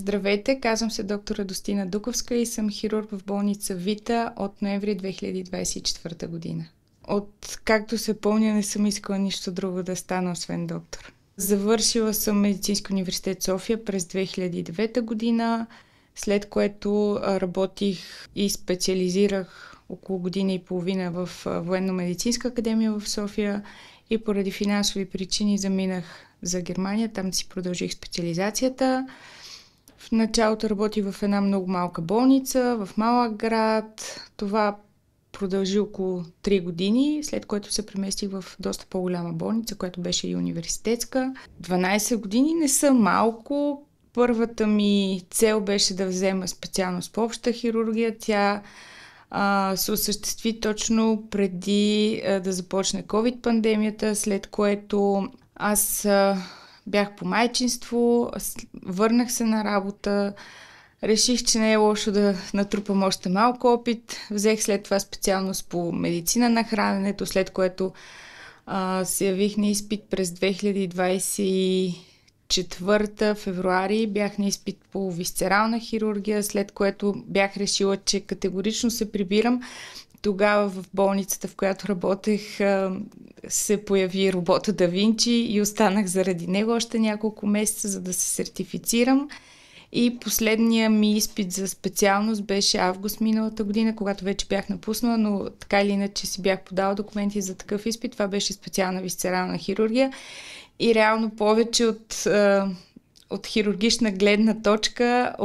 Здравейте, казвам се доктор Радостина Дуковска и съм хирург в болница Вита от ноември 2024 година. От както се помня, не съм искала нищо друго да стана, освен доктор. Завършила съм Медицински университет София през 2009 година, след което работих и специализирах около година и половина в Военно-медицинска академия в София и поради финансови причини заминах за Германия. Там си продължих специализацията. В началото работих в една много малка болница, в малък град. Това продължи около 3 години, след което се преместих в доста по-голяма болница, която беше и университетска. 12 години не са малко. Първата ми цел беше да взема специалност по обща хирургия. Тя се осъществи точно преди да започне COVID-пандемията, след което аз бях по майчинство, върнах се на работа, реших, че не е лошо да натрупам още малко опит. Взех след това специалност по медицина на храненето, след което се явих на изпит през 2024 февруари. Бях на изпит по висцерална хирургия, след което бях решила, че категорично се прибирам. Тогава в болницата, в която работех, се появи робота Да Винчи и останах заради него още няколко месеца, за да се сертифицирам. И последния ми изпит за специалност беше август миналата година, когато вече бях напуснала, но така или иначе си бях подала документи за такъв изпит. Това беше специална висцерална хирургия. И реално повече от хирургична гледна точка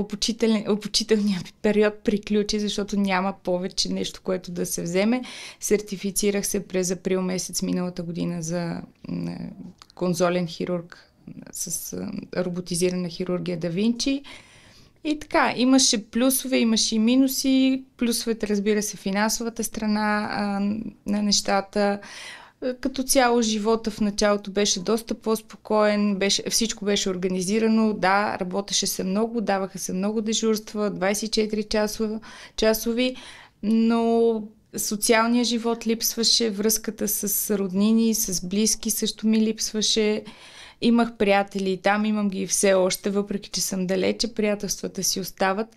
обучителният период приключи, защото няма повече нещо, което да се вземе. Сертифицирах се през април месец миналата година за конзолен хирург с роботизирана хирургия Да Винчи. И така, имаше плюсове, имаше и минуси. Плюсовете, разбира се, финансовата страна на нещата. Като цяло живота в началото беше доста по-спокоен, всичко беше организирано, да, работеше се много, даваха се много дежурства, 24 часови, но социалният живот липсваше, връзката с роднини, с близки също ми липсваше. Имах приятели и там, имам ги все още, въпреки че съм далече, приятелствата си остават.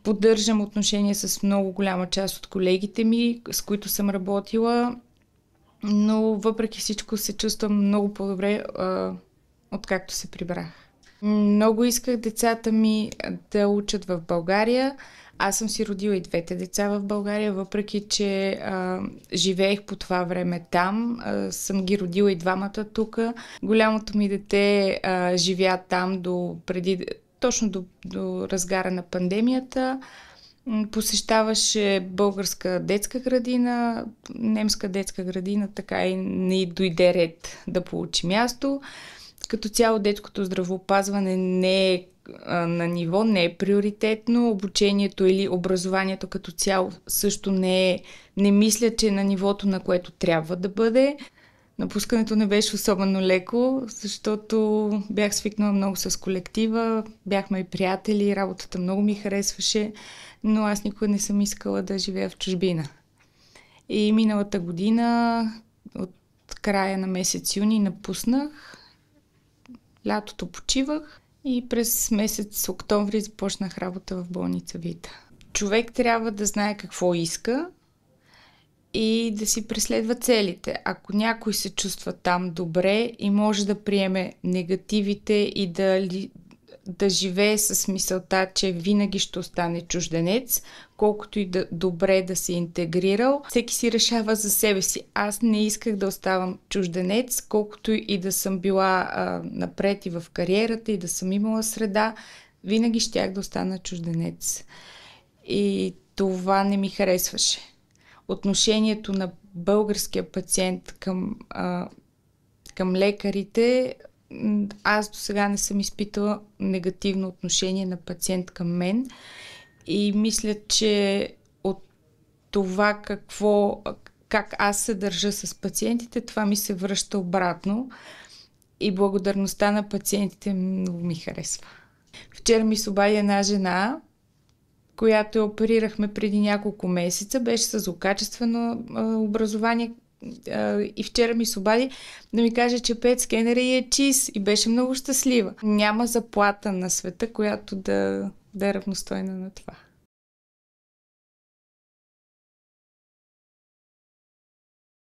Поддържам отношения с много голяма част от колегите ми, с които съм работила, но въпреки всичко се чувствам много по-добре, откакто се прибрах. Много исках децата ми да учат в България. Аз съм си родила и двете деца в България, въпреки че живеех по това време там. Съм ги родила и двамата тук. Голямото ми дете живя там точно до разгара на пандемията. Посещаваше българска детска градина, немска детска градина, така и не дойде ред да получи място. Като цяло детското здравеопазване не е на ниво, не е приоритетно. Обучението или образованието като цяло също не мисля, че е на нивото, на което трябва да бъде. Напускането не беше особено леко, защото бях свикнала много с колектива, бяхме и приятели, работата много ми харесваше, но аз никога не съм искала да живея в чужбина. И миналата година, от края на месец юни, напуснах. Лятото почивах и през месец октомври започнах работа в болница Вита. Човек трябва да знае какво иска и да си преследва целите. Ако някой се чувства там добре и може да приеме негативите и да живее с мисълта, че винаги ще остане чужденец, колкото и добре да се интегрирал, всеки си решава за себе си. Аз не исках да оставам чужденец, колкото и да съм била напред и в кариерата и да съм имала среда, винаги щях да остана чужденец. И това не ми харесваше. Отношението на българския пациент към лекарите, аз до сега не съм изпитала негативно отношение на пациент към мен и мисля, че от това как аз се държа с пациентите, това ми се връща обратно и благодарността на пациентите много ми харесва. Вчера ми се обади една жена, която оперирахме преди няколко месеца, беше с злокачествено образование, И вчера ми се обади да ми каже, че пет скенера и е чиз и беше много щастлива. Няма заплата на света, която да е равностойна на това.